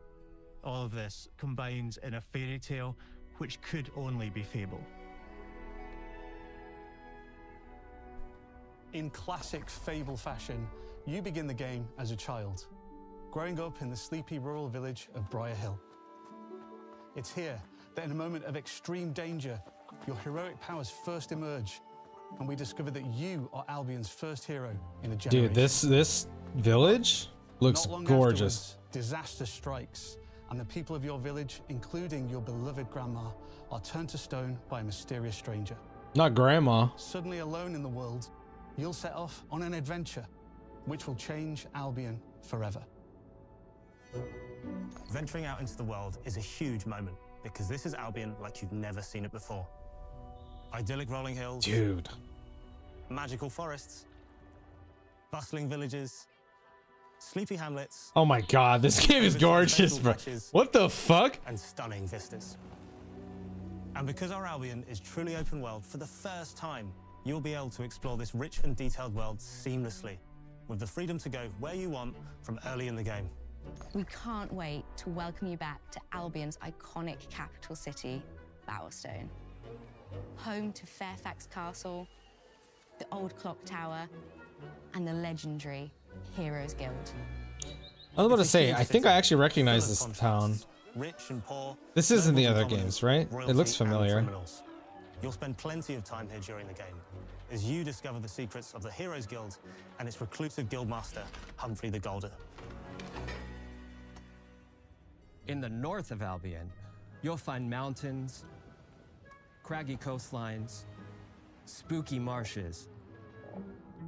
All of this combines in a fairy tale which could only be Fable. In classic Fable fashion, you begin the game as a child, growing up in the sleepy rural village of Briar Hill. It's here that in a moment of extreme danger, your heroic powers first emerge, and we discover that you are Albion's first hero in a generation. Dude, this village looks Not long gorgeous. afterwards, disaster strikes, and the people of your village, including your beloved grandma, are turned to stone by a mysterious stranger. Not grandma. Suddenly alone in the world, you'll set off on an adventure which will change Albion forever. Venturing out into the world is a huge moment because this is Albion like you've never seen it before. Idyllic rolling hills, dude, magical forests, bustling villages, sleepy hamlets. Oh my god, this game is gorgeous, bro. What the fuck? And stunning vistas. And because our Albion is truly open world, for the first time, you'll be able to explore this rich and detailed world seamlessly, with the freedom to go where you want from early in the game. We can't wait to welcome you back to Albion's iconic capital city, Bowerstone. Home to Fairfax Castle, the old clock tower, and the legendary Heroes Guild. I was about to say, I think I actually recognize this town. Rich and poor. This isn't the other games, right? It looks familiar. You'll spend plenty of time here during the game as you discover the secrets of the Heroes Guild and its reclusive guildmaster, Humphrey the Golden. In the north of Albion, you'll find mountains, craggy coastlines, spooky marshes,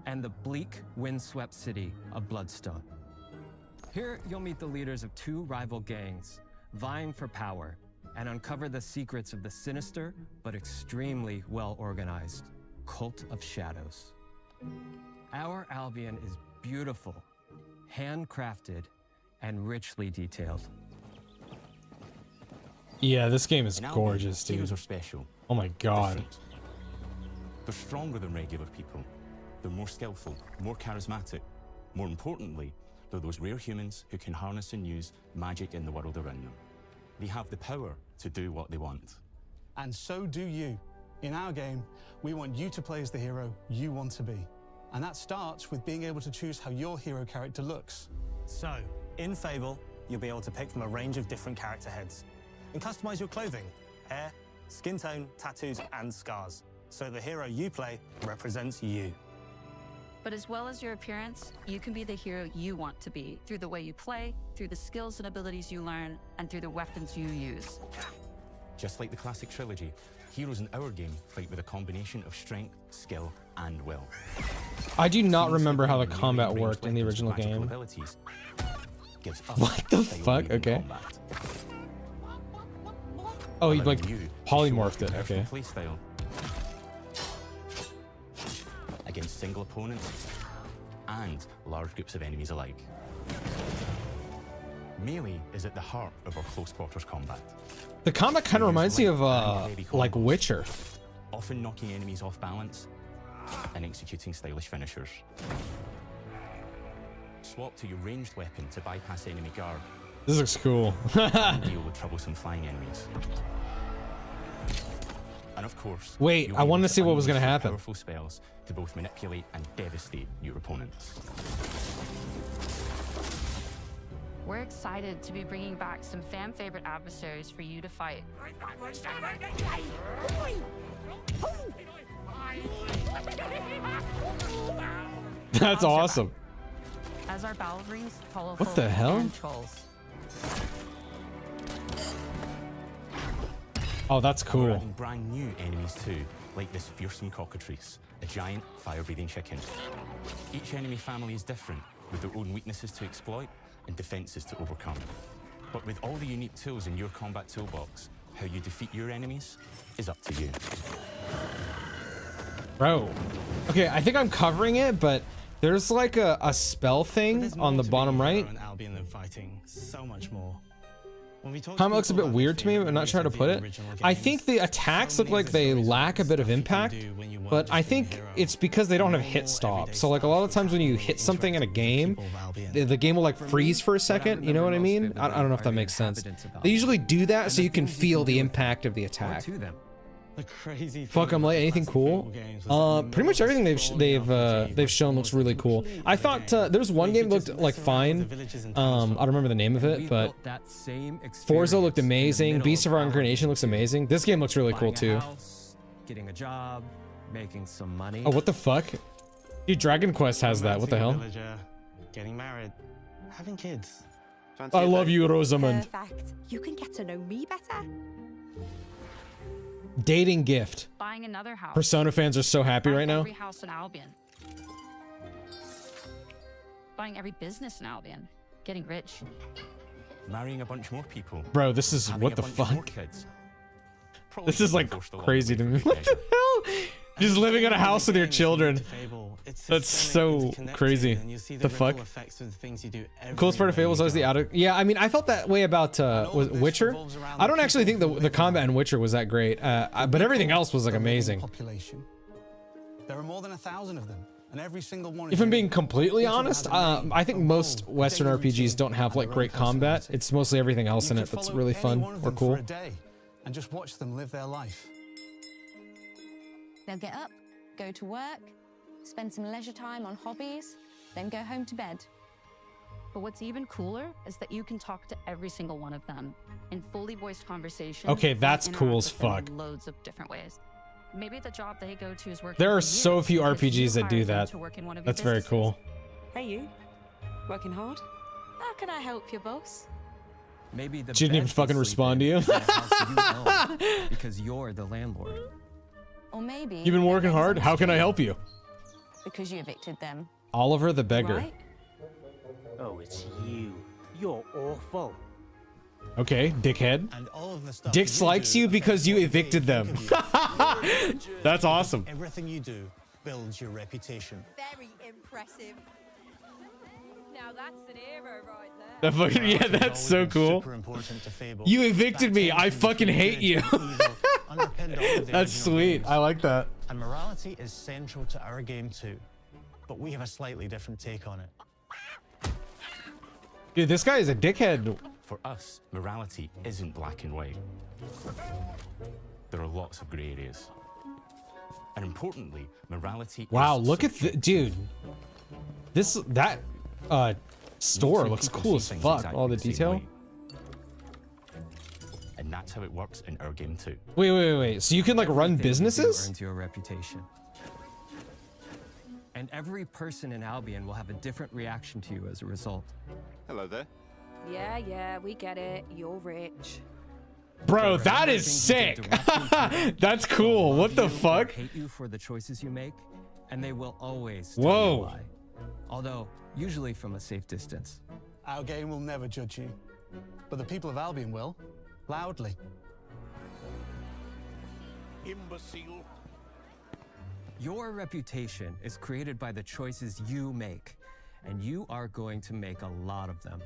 and the bleak, windswept city of Bloodstone. Here, you'll meet the leaders of two rival gangs, vying for power, and uncover the secrets of the sinister but extremely well-organized Cult of Shadows. Our Albion is beautiful, handcrafted, and richly detailed. Yeah, this game is In Albion, gorgeous, dude. Heroes are special. Oh my god. Different. They're stronger than regular people. They're more skillful, more charismatic. More importantly, they're those rare humans who can harness and use magic in the world around them. They have the power to do what they want. And so do you. In our game, we want you to play as the hero you want to be. And that starts with being able to choose how your hero character looks. So, in Fable, you'll be able to pick from a range of different character heads and customize your clothing, hair, skin tone, tattoos, and scars, so the hero you play represents you. But as well as your appearance, you can be the hero you want to be through the way you play, through the skills and abilities you learn, and through the weapons you use. Just like the classic trilogy, heroes in our game fight with a combination of strength, skill, and will. I do not remember how the combat worked in the original game. What the fuck? Okay. Oh, he like polymorphed it. Okay. Playstyle against single opponents and large groups of enemies alike. Melee is at the heart of our close quarters combat. The combat kind of reminds me of like Witcher. Often knocking enemies off balance and executing stylish finishers. Swap to your ranged weapon to bypass enemy guard. This looks cool. And deal with troublesome flying enemies. And of course, wait, I wanted to see what was going to happen. Powerful spells to both manipulate and devastate your opponents. We're excited to be bringing back some fan favorite adversaries for you to fight. That's awesome. As our battle brings colorful What the hell? and trolls. Oh, that's We're cool. adding brand new enemies too, like this fearsome cockatrice, a giant fire-breathing chicken. Each enemy family is different, with their own weaknesses to exploit and defenses to overcome. But with all the unique tools in your combat toolbox, how you defeat your enemies is up to you. Bro. Okay, I think I'm covering it, but there's like a spell thing on the bottom right. Albion than fighting so much more. Comment looks a bit weird to me, but I'm not sure how to put it. I think the attacks look like they lack a bit of impact, but I think it's because they don't have hit stop. So like a lot of times when you hit something in a game, the game will like freeze for a second, you know what I mean? I don't know if that makes sense. They usually do that so you can feel the impact of the attack. Fuck, I'm like, anything cool? Pretty much everything they've shown looks really cool. I thought there's one game that looked like fine. I don't remember the name of it, but Forza looked amazing. Beast of Reincarnation looks amazing. This game looks really cool too. Getting a job, making some money. Oh, what the fuck? Dude, Dragon Quest has that. What the hell? Getting married, having kids. I love you, Rosamund. Perfect. You can get to know me better. Dating gift. Buying another house. Persona fans are so happy right now. Every house in Albion. Buying every business in Albion. Getting rich. Marrying a bunch more people. Bro, this is having what a the bunch more fuck? kids. This is like crazy to me. What the hell? Just living in a house with your children. That's so crazy. The fuck? Coolest part of Fable is always the outer. Yeah, I mean, I felt that way about was Witcher. I don't actually think the combat in Witcher was that great, but everything else was like amazing. There are more than 1,000 of them, and every single one. If I'm being completely honest, I think most Western RPGs don't have like great combat. It's mostly everything else in it that's really fun or cool. And just watch them live their life. They'll get up, go to work, spend some leisure time on hobbies, then go home to bed. But what's even cooler is that you can talk to every single one of them in fully voiced conversation. Okay, that's and cool interact as with them fuck. in loads of different ways. Maybe the job they go to is working. There for are so you few because you RPGs that do hired them that. to work in one of your That's very businesses. cool. Hey, you. Working hard? How can I help you, boss? Maybe the She didn't even bed fucking sleep respond to in you. is the house you own because you're the landlord. Or maybe You've been working hard. How can I help you? because you evicted them. Oliver the beggar. Right? Oh, it's you. You're awful. Okay, dickhead. And all of the stuff Dix you likes do you because you affects what evicted they them. think of you. That's awesome. Everything you do builds your reputation. Very impressive. Now that's an hero right there. That fucking yeah, that's so cool. Super important to Fable. You evicted me. I fucking hate you. Underpinned all of the That's original sweet. games. I like that. And morality is central to our game too, but we have a slightly different take on it. Dude, this guy is a dickhead. For us, morality isn't black and white. There are lots of grey areas. And importantly, morality Wow, is look at the dude. That store looks cool as fuck. All the detail. And that's how it works in our game too. Wait. So you can like run Everything you do businesses? earns your reputation. And every person in Albion will have a different reaction to you as a result. Hello there. Yeah, we get it. You're rich. Bro, that is sick. That's cool. What the fuck? Hate you for the choices you make, and they will always tell Whoa. you why. Although usually from a safe distance. Our game will never judge you, but the people of Albion will, loudly. Imbecile. Your reputation is created by the choices you make, and you are going to make a lot of them.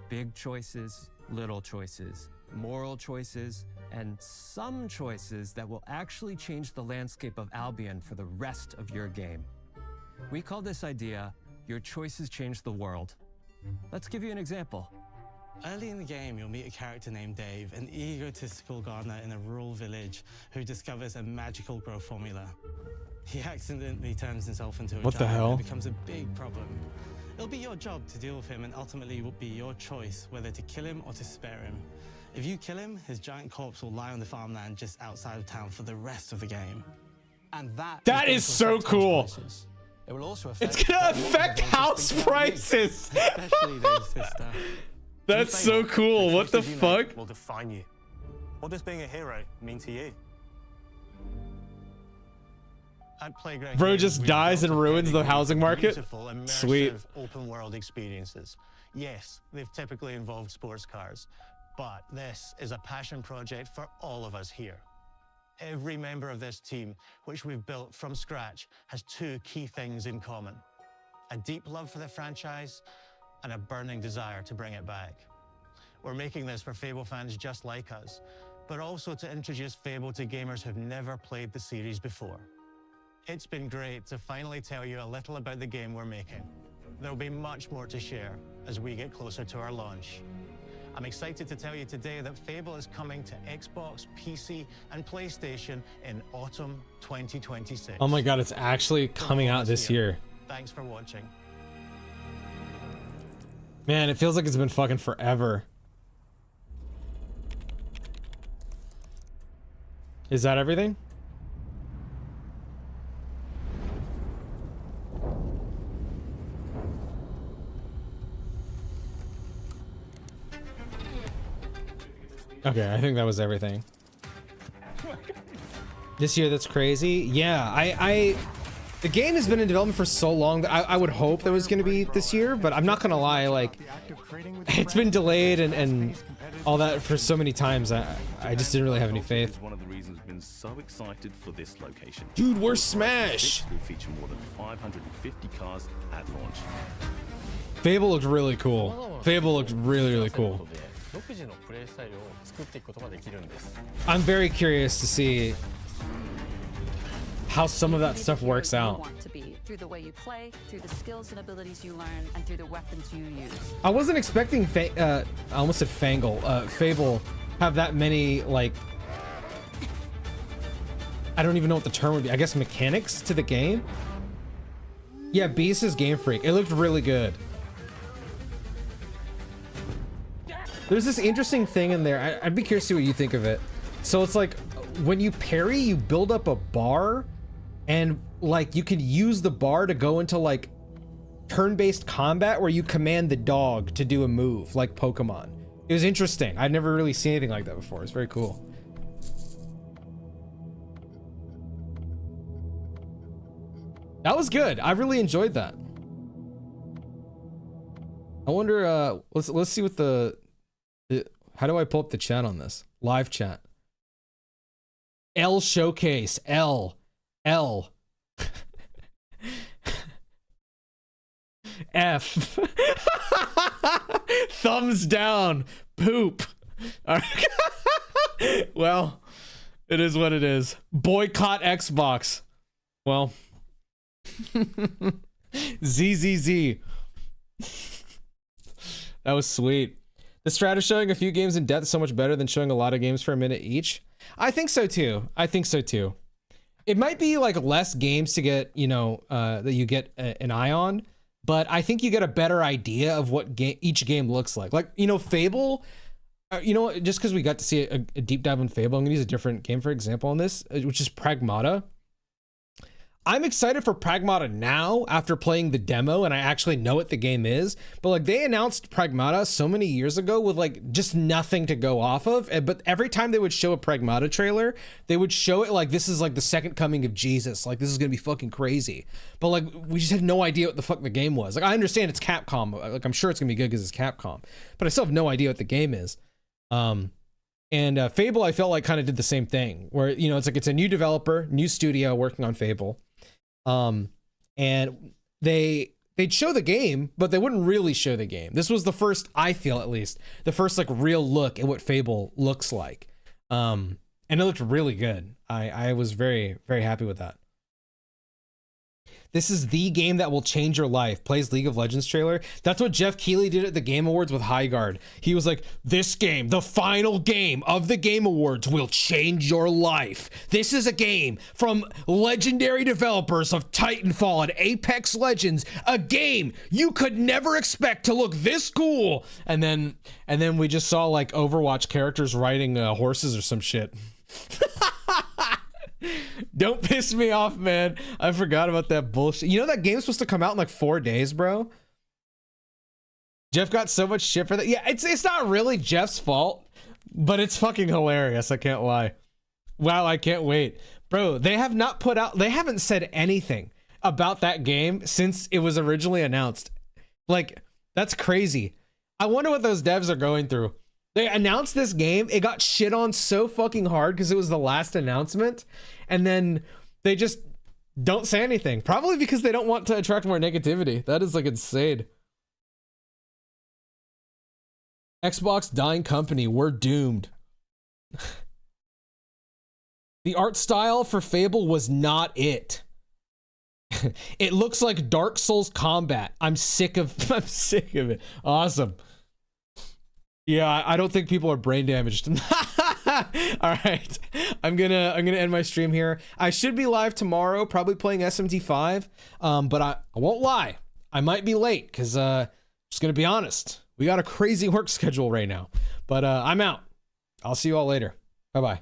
Big choices, little choices, moral choices, and some choices that will actually change the landscape of Albion for the rest of your game. We call this idea, your choices change the world. Let's give you an example. Early in the game, you'll meet a character named Dave, an egotistical gardener in a rural village who discovers a magical growth formula. He accidentally turns himself into a What the giant hell? and becomes a big problem. It'll be your job to deal with him, and ultimately it will be your choice whether to kill him or to spare him. If you kill him, his giant corpse will lie on the farmland just outside of town for the rest of the game. And that Is so cool. It will also affect. It's gonna affect house prices. Especially Dave's sister. That's so cool. What the fuck? Will define you. What does being a hero mean to you? At Playground Bro Games, just we've dies built and a ruins the dedicated, housing market. beautiful, immersive, Sweet. open world experiences. Yes, they've typically involved sports cars, but this is a passion project for all of us here. Every member of this team, which we've built from scratch, has two key things in common: a deep love for the franchise and a burning desire to bring it back. We're making this for Fable fans just like us, but also to introduce Fable to gamers who've never played the series before. It's been great to finally tell you a little about the game we're making. There'll be much more to share as we get closer to our launch. I'm excited to tell you today that Fable is coming to Xbox, PC, and PlayStation in autumn 2026. Oh my god, it's actually coming out this year. Thanks for watching. Man, it feels like it's been fucking forever. Is that everything? Okay, I think that was everything. This year, that's crazy. Yeah, the game has been in development for so long that I would hope that was going to be this year, but I'm not going to lie, like, it's been delayed and all that for so many times. I just didn't really have any faith. One of the reasons we've been so excited for this location. Dude, we're Smash! Will feature more than 550 cars at launch. Fable looked really cool. Fable looked really, really cool. I'm very curious to see how some of that stuff works out. Want to be through the way you play, through the skills and abilities you learn, and through the weapons you use. I wasn't expecting I almost said Fable have that many, like, I don't even know what the term would be. I guess mechanics to the game. Yeah, Beast is Game Freak. It looked really good. There's this interesting thing in there. I'd be curious to see what you think of it. So it's like when you parry, you build up a bar, and like you can use the bar to go into like turn-based combat where you command the dog to do a move like Pokemon. It was interesting. I'd never really seen anything like that before. It's very cool. That was good. I really enjoyed that. I wonder, let's see what how do I pull up the chat on this? Live chat. L showcase. L. F. Thumbs down. Poop. All right. Well, it is what it is. Boycott Xbox. Well. ZZZ. That was sweet. The strat of showing a few games in depth is so much better than showing a lot of games for a minute each. I think so too. It might be like less games to get, you know, that you get an eye on, but I think you get a better idea of what each game looks like. Like, you know, Fable, you know, just because we got to see a deep dive on Fable, I'm gonna use a different game for example on this, which is Pragmata. I'm excited for Pragmata now after playing the demo and I actually know what the game is, but like they announced Pragmata so many years ago with like just nothing to go off of, but every time they would show a Pragmata trailer, they would show it like this is like the second coming of Jesus, like this is gonna be fucking crazy, but like we just had no idea what the fuck the game was. Like I understand it's Capcom, like I'm sure it's gonna be good because it's Capcom, but I still have no idea what the game is. And Fable I felt like kind of did the same thing where, you know, it's like it's a new developer, new studio working on Fable. And they'd show the game, but they wouldn't really show the game. This was the first, I feel at least, the first like real look at what Fable looks like. And it looked really good. I was very, very happy with that. This is the game that will change your life. Plays League of Legends trailer. That's what Jeff Keighley did at the Game Awards with Highguard. He was like, this game, the final game of the Game Awards will change your life. This is a game from legendary developers of Titanfall and Apex Legends. A game you could never expect to look this cool. And then we just saw like Overwatch characters riding horses or some shit. Don't piss me off, man. I forgot about that bullshit. You know that game's supposed to come out in like 4 days, bro? Jeff got so much shit for that. Yeah, it's not really Jeff's fault. But it's fucking hilarious, I can't lie. Wow, I can't wait. Bro, they haven't said anything about that game since it was originally announced. Like, that's crazy. I wonder what those devs are going through. They announced this game, it got shit on so fucking hard because it was the last announcement, and then they just don't say anything. Probably because they don't want to attract more negativity. That is like insane. Xbox dying company, we're doomed. The art style for Fable was not it. It looks like Dark Souls combat. I'm sick of it. Awesome. Yeah, I don't think people are brain damaged. All right. I'm gonna end my stream here. I should be live tomorrow, probably playing SMT5. But I won't lie. I might be late because just gonna be honest. We got a crazy work schedule right now. But I'm out. I'll see you all later. Bye-bye.